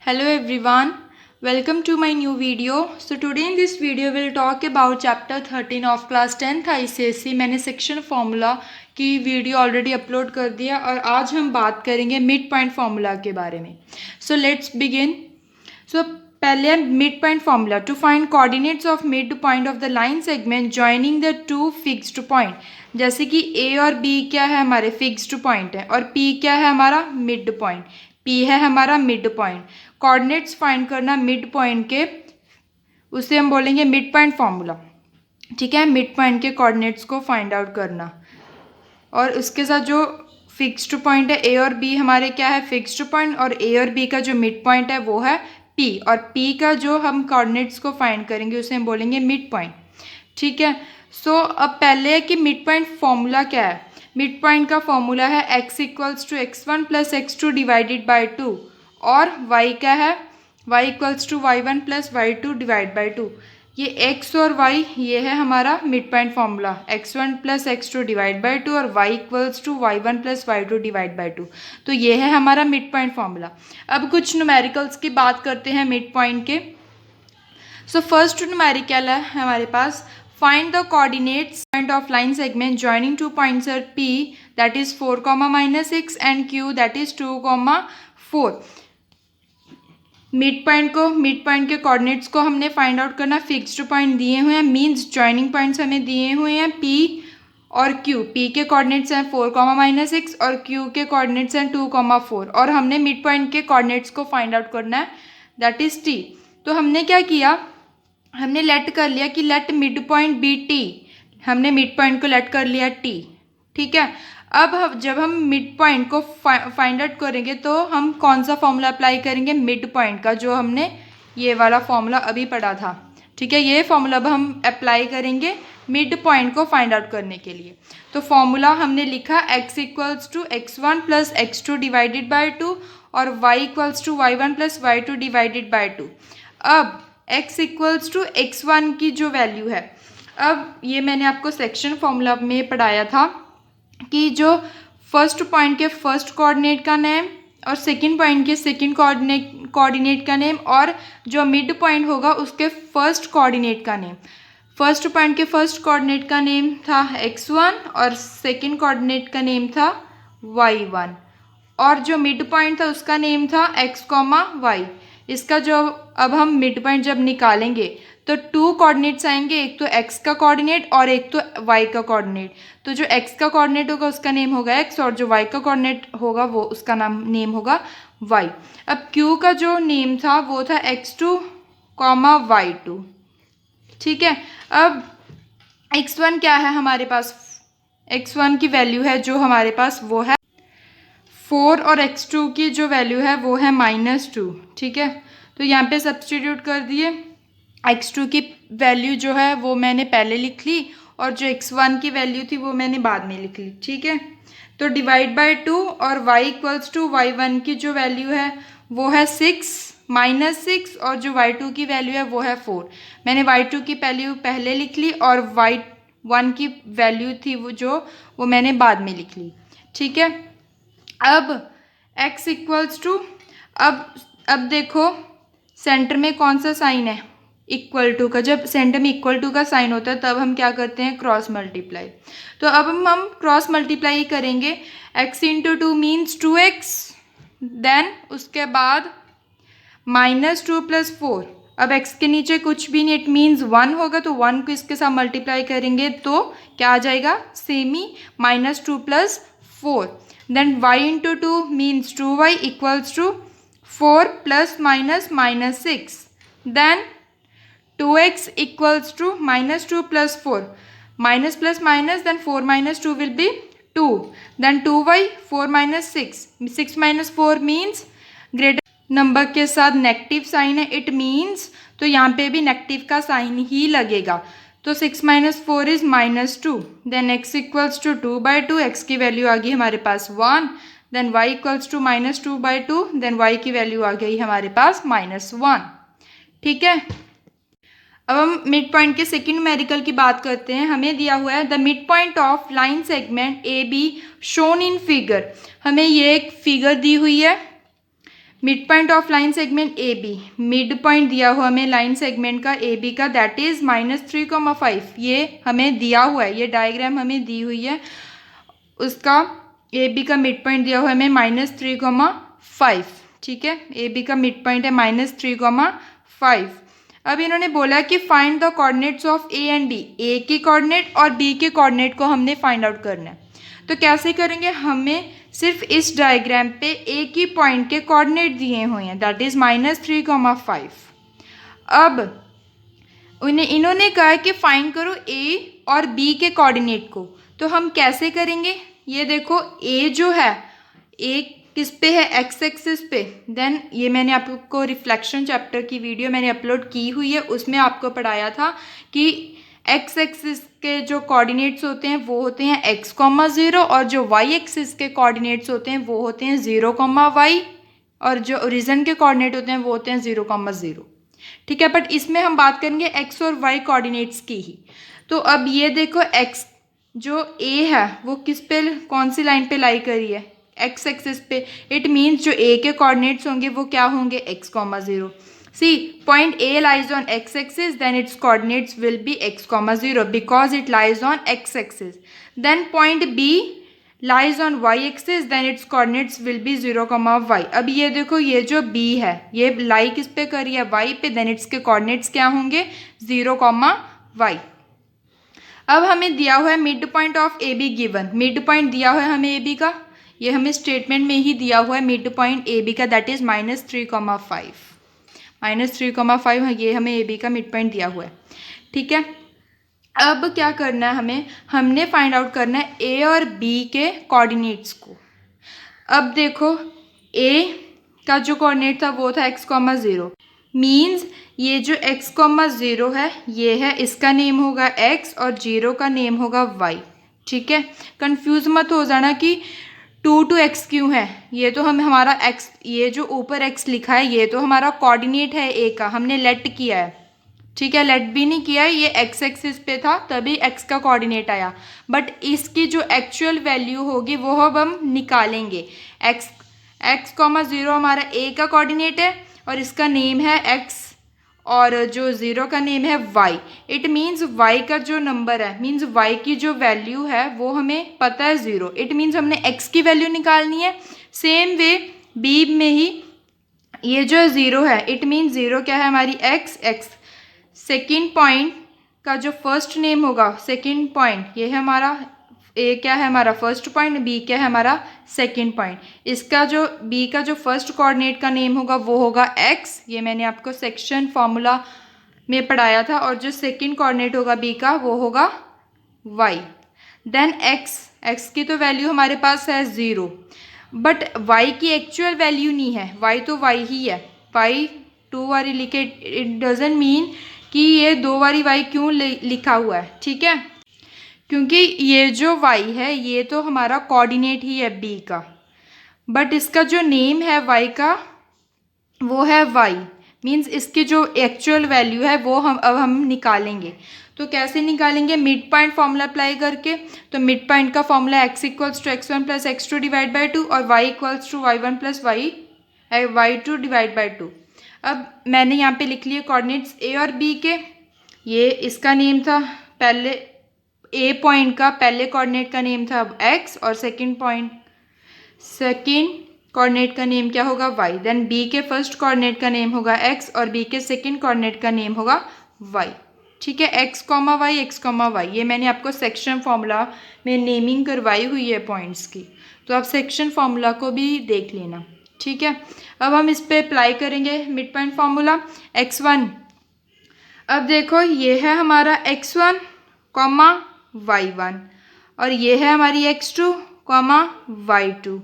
Hello everyone, welcome to my new video. So today in this video we'll talk about chapter 13 of class 10th ICSE. मैंने section formula की video already upload कर दिया और आज हम बात करेंगे मिड पॉइंट फार्मूला के बारे में. So let's begin. सो पहले mid point formula to find coordinates of mid point of the line segment joining the two fixed point. जैसे कि ए और बी क्या है, हमारे फिक्स्ड पॉइंट है, और पी क्या है, हमारा मिड पॉइंट. पी है हमारा मिड पॉइंट. कोऑर्डिनेट्स फाइंड करना मिड पॉइंट के, उसे हम बोलेंगे मिड पॉइंट फार्मूला. ठीक है, मिड पॉइंट के कोऑर्डिनेट्स को फाइंड आउट करना. और उसके साथ जो फिक्स्ड पॉइंट है ए और बी हमारे क्या है, फिक्स्ड पॉइंट, और ए और बी का जो मिड पॉइंट है वो है पी, और पी का जो हम कोऑर्डिनेट्स को फाइंड करेंगे उसे हम बोलेंगे मिड पॉइंट. ठीक है. सो अब पहले है कि मिड पॉइंट फॉर्मूला क्या है. मिड पॉइंट का फॉर्मूला है x equals to x1 plus x2 divided by 2, और y क्या है, y equals to y1 plus y2 divide by 2. ये x और y ये है हमारा mid point formula, x1 plus x2 divide by 2 और y equals to y1 plus y2 divide by 2. तो ये है हमारा मिड पॉइंट फॉर्मूला. अब कुछ न्यूमेरिकल्स की बात करते हैं मिड पॉइंट के. सो फर्स्ट न्यूमेरिकल है हमारे पास, find the coordinates point of line segment joining two points are P that is 4, -6 and Q that is 2, 4. Mid point के कोऑर्डिनेट्स को हमने फाइंड आउट करना. फिक्स्ड पॉइंट दिए हुए हैं, मींस जॉइनिंग पॉइंट्स हमें दिए हुए हैं P और Q. P के कोऑर्डिनेट्स हैं 4, -6 और Q के कोऑर्डिनेट्स हैं 2, 4, और हमने मिड पॉइंट के कोऑर्डिनेट्स को फाइंड आउट करना है, दैट इज T. तो हमने क्या किया, हमने लेट कर लिया कि let mid point be T. हमने मिड पॉइंट को लेट कर लिया टी. ठीक है. अब जब हम मिड पॉइंट को फाइंड आउट करेंगे तो हम कौन सा फॉर्मूला अप्लाई करेंगे, मिड पॉइंट का, जो हमने ये वाला फॉर्मूला अभी पढ़ा था. ठीक है, ये फॉर्मूला अब हम अप्लाई करेंगे मिड पॉइंट को फाइंड आउट करने के लिए. तो फॉर्मूला हमने लिखा x equals to x1 plus x2 divided by 2 और y equals to y1 plus y2 divided by 2. अब x इक्वल्स टू x1 की जो वैल्यू है, अब ये मैंने आपको सेक्शन फॉर्मूला में पढ़ाया था कि जो फर्स्ट पॉइंट के फर्स्ट कोऑर्डिनेट का नेम और सेकंड पॉइंट के सेकंड कोऑर्डिनेट का नेम, और जो मिड पॉइंट होगा उसके फर्स्ट कोऑर्डिनेट का नेम. फर्स्ट पॉइंट के फर्स्ट कोऑर्डिनेट का नेम था x1 और सेकंड कोऑर्डिनेट का नेम था y1, और जो मिड पॉइंट था उसका नेम था x, y. इसका जो अब हम मिड पॉइंट जब निकालेंगे तो 2 कोऑर्डिनेट्स आएंगे, एक तो x का कोऑर्डिनेट और एक तो y का कोऑर्डिनेट. तो जो x का कोऑर्डिनेट होगा उसका नेम होगा x, और जो y का कोऑर्डिनेट होगा वो उसका नेम होगा y. अब q का जो नेम था वो था x2, y2. ठीक है. अब x1 क्या है हमारे पास, x1 की वैल्यू है जो हमारे पास वो है 4, और x2 की जो वैल्यू है वो है -2. ठीक है. तो यहाँ पे सब्स्टिट्यूट कर दिए. x2 की वैल्यू जो है वो मैंने पहले लिख ली, और जो x1 की वैल्यू थी वो मैंने बाद में लिख ली. ठीक है. तो डिवाइड बाय 2, और y इक्वल्स टू y1 की जो वैल्यू है वो है 6, -6, और जो y2 की वैल्यू है वो है 4. मैंने y2 की वैल्यू पहले लिख ली और y1 की वैल्यू थी वो मैंने बाद में लिख ली. ठीक है. अब x इक्वल्स टू, अब देखो सेंटर में कौन सा साइन है, इक्वल टू का. जब सेंटर में इक्वल टू का साइन होता है तब हम क्या करते हैं, क्रॉस मल्टीप्लाई. तो अब हम क्रॉस मल्टीप्लाई करेंगे. x into 2 means 2x, then उसके बाद -2 प्लस 4. अब x के नीचे कुछ भी नहीं, इट मीन्स 1 होगा, तो 1 को इसके साथ मल्टीप्लाई करेंगे तो क्या आ जाएगा, same he, -2 plus 4. Then y into 2 means 2y equals to 4 plus minus -6. Then 2x equals to -2 plus 4. Minus plus minus, then 4 minus 2 will be 2. Then 2y, 4 minus 6. 6 minus 4 means greater number के साथ negative sign है, it means तो यहाँ पे भी negative का sign ही लगेगा. तो 6 - 4 is -2. Then x equals to 2/2. x की वैल्यू आ गई हमारे पास 1. Then y equals to -2/2. Then y की वैल्यू आ गई हमारे पास -1. ठीक है. अब हम मिड पॉइंट के सेकंड न्यूमेरिकल की बात करते हैं. हमें दिया हुआ है the mid point of line segment A B shown in figure. हमें ये एक फिगर दी हुई है. Mid point of line segment A B, mid point दिया हुआ हमें लाइन सेगमेंट का ए बी का, दैट इज -3,5। ये हमें दिया हुआ है, ये डायग्राम हमें दी हुई है, उसका ए बी का मिड पॉइंट दिया हुआ है हमें -3,5। ठीक है, ए बी का मिड पॉइंट है -3,5। अब इन्होंने बोला कि find the coordinates of A and B, A के कोऑर्डिनेट और बी के कोऑर्डिनेट को हमने फाइंड आउट करना है। तो कैसे करेंगे, हमें सिर्फ इस डायग्राम पे एक ही पॉइंट के कोऑर्डिनेट दिए हुए हैं, दैट इज -3,5। अब इन्होंने कहा कि फाइंड करो ए और बी के कोऑर्डिनेट को, तो हम कैसे करेंगे, ये देखो ए जो है, ए किस पे है, एक्स एक्सिस पे। देन ये मैंने आपको रिफ्लेक्शन चैप्टर की वीडियो मैंने अपलोड की हुई है, उसमें आपको पढ़ाया था कि एक्स एक्सिस के जो कोऑर्डिनेट्स होते हैं वो होते हैं x,0 और जो वाई एक्सिस के कोऑर्डिनेट्स होते हैं वो होते हैं 0,y, और जो ओरिजिन के कोऑर्डिनेट होते हैं वो होते हैं 0,0। ठीक है, बट इसमें हम बात करेंगे x और y कोऑर्डिनेट्स की ही। तो अब ये देखो x जो a है वो किस पे, कौन सी लाइन पे लाई करी है, x एक्सिस पे। इट मीन्स जो a के कोऑर्डिनेट्स होंगे वो क्या होंगे, x,0। See, point A lies on x-axis, then its coordinates will be x,0 because it lies on x-axis. Then point B lies on y-axis, then its coordinates will be 0,y. अब ये देखो, ये जो B है ये लाई किस पे करी है, y पे, then its के coordinates क्या होंगे, 0,y. अब हमें दिया हुआ है mid point of A be given, mid point दिया हुआ है हमें ए बी का, ये हमें स्टेटमेंट में ही दिया हुआ है मिड पॉइंट ए बी का, दैट इज -3,5। -3,5 ये हमें ए बी का मिड पॉइंट दिया हुआ है। ठीक है, अब क्या करना है, हमने फाइंड आउट करना है ए और बी के कोऑर्डिनेट्स को। अब देखो ए का जो कोऑर्डिनेट था वो था x,0, मीन्स ये जो x,0 है ये है, इसका नेम होगा x और 0 का नेम होगा y। ठीक है, कंफ्यूज मत हो जाना कि 2 to x क्यों है, ये तो हमारा x, ये जो ऊपर x लिखा है ये तो हमारा कोऑर्डिनेट है ए का, हमने लेट किया है। ठीक है, लेट भी नहीं किया है, ये x एक्सिस पे था तभी x का कोऑर्डिनेट आया, बट इसकी जो एक्चुअल वैल्यू होगी वो अब हम निकालेंगे। x,0 हमारा a का कोऑर्डिनेट है और इसका नेम है x, और जो 0 का नेम है y। इट मीन्स y का जो नंबर है, मीन्स y की जो वैल्यू है वो हमें पता है 0। इट मीन्स हमने x की वैल्यू निकालनी है। सेम वे b में ही ये जो 0 है, इट मीन्स 0 क्या है हमारी x। सेकेंड पॉइंट का जो फर्स्ट नेम होगा, सेकेंड पॉइंट ये है हमारा, ए क्या है हमारा फर्स्ट पॉइंट, बी क्या है हमारा सेकेंड पॉइंट। इसका जो बी का जो फर्स्ट कोऑर्डिनेट का नेम होगा वो होगा x, ये मैंने आपको सेक्शन फॉर्मूला में पढ़ाया था, और जो सेकेंड कोऑर्डिनेट होगा बी का वो होगा y। देन x की तो वैल्यू हमारे पास है 0, बट y की एक्चुअल वैल्यू नहीं है, y तो y ही है। y 2 बारी लिखे, इट डजेंट मीन कि ये 2 बारी y क्यों लिखा हुआ है। ठीक है, क्योंकि ये जो y है ये तो हमारा कोऑर्डिनेट ही है b का, बट इसका जो नेम है y का वो है y, मीन्स इसकी जो एक्चुअल वैल्यू है वो हम निकालेंगे। तो कैसे निकालेंगे, मिड पॉइंट फॉर्मूला अप्लाई करके। तो मिड पॉइंट का formula x equals to x1 plus x2 divide by 2 और y equals to y1 plus y2 divide by 2। अब मैंने यहाँ पे लिख लिए कोऑर्डिनेट्स ए और बी के, ये इसका नेम था पहले, ए पॉइंट का पहले कोऑर्डिनेट का नेम था x और सेकेंड कोऑर्डिनेट का नेम क्या होगा y। देन b के फर्स्ट कोऑर्डिनेट का नेम होगा x और b के सेकेंड कोऑर्डिनेट का नेम होगा y। ठीक है, x, y, ये मैंने आपको सेक्शन फॉर्मूला में नेमिंग करवाई हुई है पॉइंट्स की, तो आप सेक्शन फॉर्मूला को भी देख लेना। ठीक है, अब हम इस पे अप्लाई करेंगे मिड पॉइंट फॉर्मूला x1। अब देखो ये है हमारा x1, y1, और ये है हमारी x2, y2।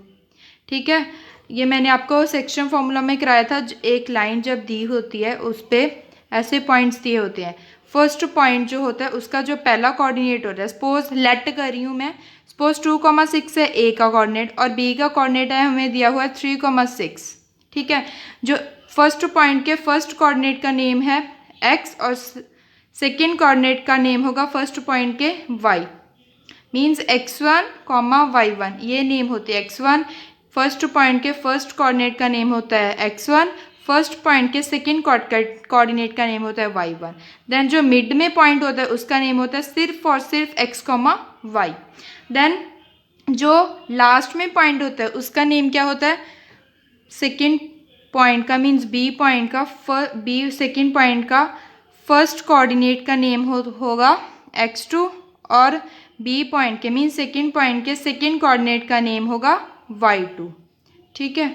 ठीक है, ये मैंने आपको सेक्शन फॉर्मूला में कराया था, एक लाइन जब दी होती है उस पर ऐसे पॉइंट्स दिए होते हैं। फर्स्ट पॉइंट जो होता है उसका जो पहला कोऑर्डिनेट होता है, सपोज लेट कर रही हूँ मैं, सपोज 2,6 है ए का कोऑर्डिनेट और बी का कोऑर्डिनेट है हमें दिया हुआ है 3,6। ठीक है, जो फर्स्ट पॉइंट के फर्स्ट कोऑर्डिनेट का नेम है x और सेकेंड कोऑर्डिनेट का नेम होगा फर्स्ट पॉइंट के y, मीन्स x1, y1 ये नेम होते हैं। x1 फर्स्ट पॉइंट के फर्स्ट कोऑर्डिनेट का नेम होता है x1, फर्स्ट पॉइंट के सेकेंड कोऑर्डिनेट का नेम होता है y1। देन जो मिड में पॉइंट होता है उसका नेम होता है सिर्फ और सिर्फ x, y। देन जो लास्ट में पॉइंट होता है उसका नेम क्या होता है, सेकेंड पॉइंट का मीन्स बी पॉइंट का बी सेकेंड पॉइंट का फर्स्ट कोऑर्डिनेट का नेम होगा x2 और बी पॉइंट के मीन्स सेकेंड पॉइंट के सेकेंड कोऑर्डिनेट का नेम होगा y2। ठीक है।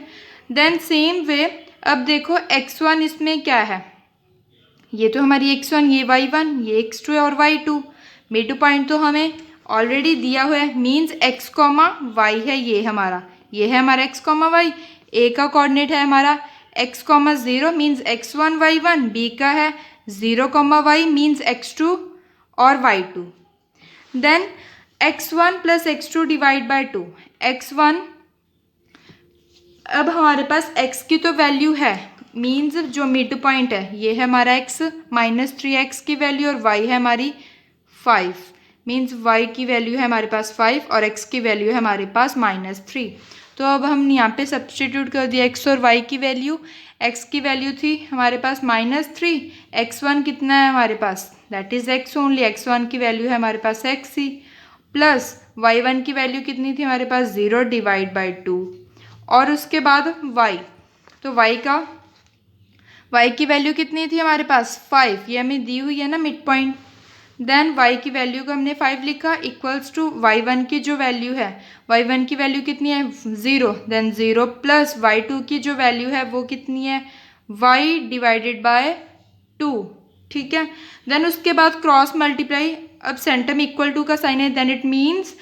देन सेम वे अब देखो x1 इसमें क्या है, ये तो हमारी x1, ये y1, ये x2 है और y2। मिड पॉइंट तो हमें ऑलरेडी दिया हुआ है मीन्स x, y है, ये है हमारा x, y। a का कोऑर्डिनेट है हमारा x, 0 means x1, y1। b का है 0, y मीन्स x2 और y2। Then x1 plus x2 divide by 2। x1 अब हमारे पास x की तो वैल्यू है मीन्स जो मिड पॉइंट है ये है हमारा x, -3x की वैल्यू और y है हमारी 5 मीन्स y की वैल्यू है हमारे पास 5 और x की वैल्यू है हमारे पास -3। तो अब हम यहाँ पे सब्स्टिट्यूट कर दिया x और y की वैल्यू। x की वैल्यू थी हमारे पास -3, x1 कितना है हमारे पास, that is x only, x1 की वैल्यू है हमारे पास x ही, प्लस y1 की वैल्यू कितनी थी हमारे पास 0 डिवाइड बाई 2 और उसके बाद y। तो y की वैल्यू कितनी थी हमारे पास 5, ये हमें दी हुई है ना मिड पॉइंट। देन y की वैल्यू को हमने 5 लिखा इक्वल्स टू y1 की जो वैल्यू है, y1 की वैल्यू कितनी है 0, देन 0 प्लस y2 की जो वैल्यू है वो कितनी है y डिवाइडेड बाय 2। ठीक है। देन उसके बाद क्रॉस मल्टीप्लाई, अब सेंटर में इक्वल टू का साइन है, देन इट मीन्स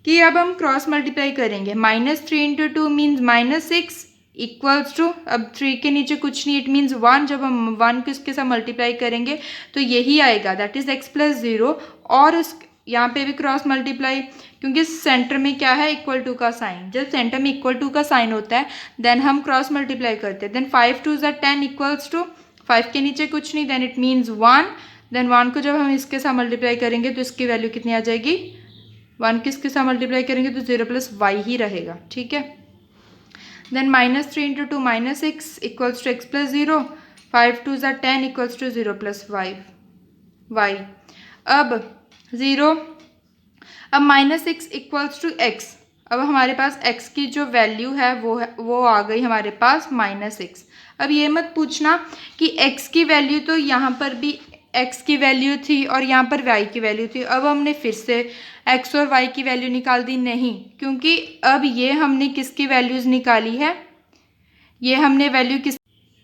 कि अब हम क्रॉस मल्टीप्लाई करेंगे। -3 इंटू 2 मीन्स -6 इक्वल्स टू, अब 3 के नीचे कुछ नहीं, इट मीन्स 1। जब हम 1 को इसके साथ मल्टीप्लाई करेंगे तो यही आएगा, दैट इज़ x प्लस 0। और उस यहाँ पे भी क्रॉस मल्टीप्लाई, क्योंकि सेंटर में क्या है इक्वल टू का साइन, जब सेंटर में इक्वल टू का साइन होता है देन हम क्रॉस मल्टीप्लाई करते हैं। देन 5 2 ज़ा 10 इक्वल्स टू, 5 के नीचे कुछ नहीं, देन इट मीन्स 1। देन 1 को जब हम इसके साथ मल्टीप्लाई करेंगे तो इसकी वैल्यू कितनी आ जाएगी, 1 किसके साथ मल्टीप्लाई करेंगे तो 0 प्लस y ही रहेगा। ठीक है। Then -3 into 2 -6 equals to x plus 0, 5 2 ज़ा 10 इक्वल्स टू 0 प्लस y। अब 0, अब -6 इक्वल्स टू x। अब हमारे पास x की जो वैल्यू है वो आ गई हमारे पास -6। अब ये मत पूछना कि x की वैल्यू तो यहाँ पर भी x की वैल्यू थी और यहाँ पर y की वैल्यू थी, अब हमने फिर से x और y की वैल्यू निकाल दी, नहीं, क्योंकि अब ये हमने किसकी वैल्यूज़ निकाली है, ये हमने वैल्यू किस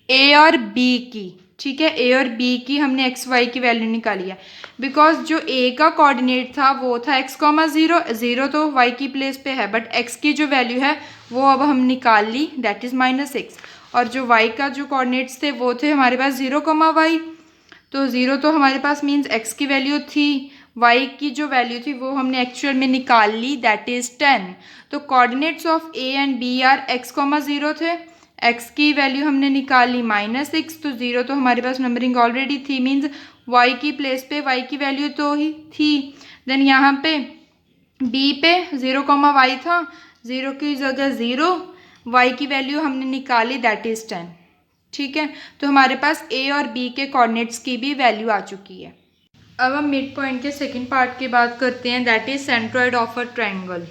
a और b की। ठीक है, a और b की हमने x y की वैल्यू निकाली है, बिकॉज जो a का कोऑर्डिनेट था वो था x, 0, 0 तो y की प्लेस पे है, बट x की जो वैल्यू है वो अब हम निकाल ली, दैट इज़ -6। और जो y का जो कोऑर्डिनेट्स थे वो थे हमारे पास 0, y। तो 0 तो हमारे पास मीन्स x की वैल्यू थी, y की जो वैल्यू थी वो हमने एक्चुअल में निकाल ली, दैट इज़ 10। तो coordinates of a and b are x, 0 थे, x की वैल्यू हमने निकाल ली -6, तो 0 तो हमारे पास नंबरिंग ऑलरेडी थी, मीन्स y की प्लेस पे y की वैल्यू तो ही थी। देन यहाँ पे b पे 0, y था, 0 की जगह 0, y की वैल्यू हमने निकाली, दैट इज़ 10। ठीक है, तो हमारे पास a और b के कोऑर्डिनेट्स की भी वैल्यू आ चुकी है। अब हम मिड पॉइंट के सेकंड पार्ट की बात करते हैं, that is centroid of a triangle.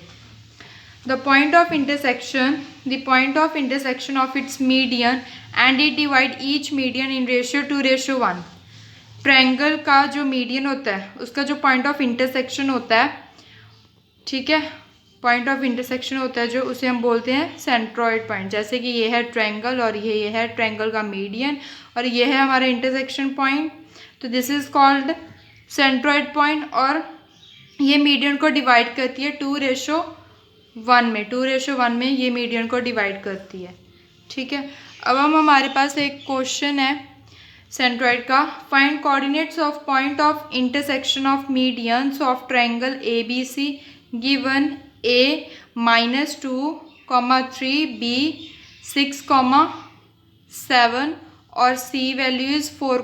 The point of intersection of its median and it divide each median in ratio 2:1। Triangle का जो मीडियन होता है उसका जो पॉइंट ऑफ इंटरसेक्शन होता है, ठीक है, पॉइंट ऑफ इंटरसेक्शन होता है जो, उसे हम बोलते हैं सेंट्रोइड पॉइंट। जैसे कि ये है ट्रायंगल और ये है ट्रायंगल का मीडियन और ये है हमारा इंटरसेक्शन पॉइंट, तो this is called centroid point. और ये मीडियन को डिवाइड करती है 2:1 में, 2:1 में ये मीडियन को डिवाइड करती है। ठीक है, अब हमारे पास एक क्वेश्चन है सेंट्रोइड का, find coordinates of point of intersection of medians of triangle ABC given A -2, 3, B 6, 7 और C वैल्यू इज़ 4,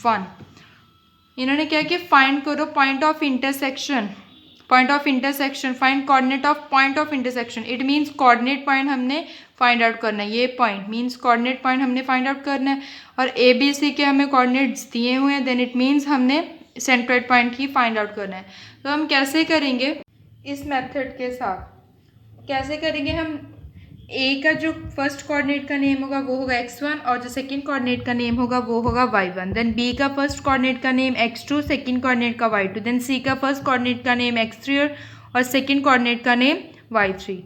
1। इन्होंने क्या कि फाइंड करो point of intersection point of intersection, find coordinate of point of intersection, it means coordinate point हमने find out करना है। ये point means coordinate point हमने फाइंड आउट करना है और ए बी सी के हमें कोऑर्डिनेट्स दिए हुए हैं, देन इट मीन्स हमने सेंट्रोइड पॉइंट ही फाइंड आउट करना है। तो हम कैसे करेंगे इस मेथड के साथ, कैसे करेंगे हम, ए का जो फर्स्ट कोऑर्डिनेट का नेम होगा वो होगा x1 और जो सेकंड कोऑर्डिनेट का नेम होगा वो होगा y1, देन बी का फर्स्ट कोऑर्डिनेट का नेम x2, सेकंड कोऑर्डिनेट का y2, देन सी का फर्स्ट कोऑर्डिनेट का नेम x3 और सेकंड कोऑर्डिनेट का नेम y3।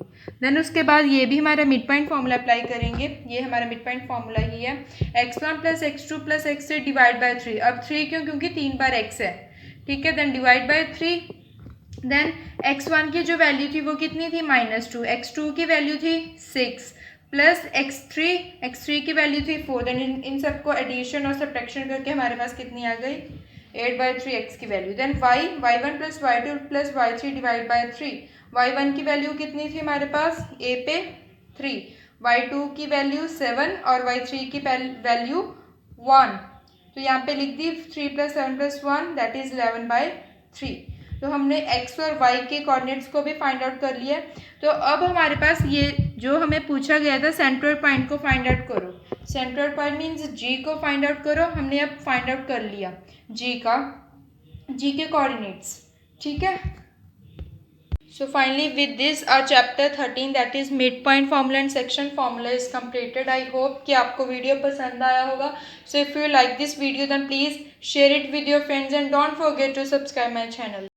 देन उसके बाद ये भी हमारा मिड पॉइंट फॉर्मूला अप्लाई करेंगे, ये हमारा मिड पॉइंट फॉर्मूला ही है, x1 plus x2 plus x3 divide by 3। अब 3 क्यों, क्योंकि 3 बार x है, ठीक है, then divide by 3। Then x1 की जो वैल्यू थी वो कितनी थी -2, x2 की वैल्यू थी 6 प्लस x3 की वैल्यू थी 4। देन इन सबको एडिशन और सब्ट्रैक्शन करके हमारे पास कितनी आ गई 8/3x की value. Then y1 plus y2 plus y3 divide by 3, y1 की वैल्यू कितनी थी हमारे पास a पे 3, y2 की वैल्यू 7 और y3 की वैल्यू 1। तो यहाँ पे लिख दी 3 + 7 + 1 दैट इज 11/3। तो हमने x और y के कोऑर्डिनेट्स को भी फाइंड आउट कर लिया। तो अब हमारे पास ये जो हमें पूछा गया था सेंट्रोइड पॉइंट को फाइंड आउट करो, सेंट्रोइड पॉइंट मीन्स g को फाइंड आउट करो, हमने अब फाइंड आउट कर लिया g के कोऑर्डिनेट्स, ठीक है। So finally with this our chapter 13 that is midpoint formula and section formula is completed. I hope कि आपको वीडियो पसंद आया होगा. So if you like this video then please share it with your friends and don't forget to subscribe my channel.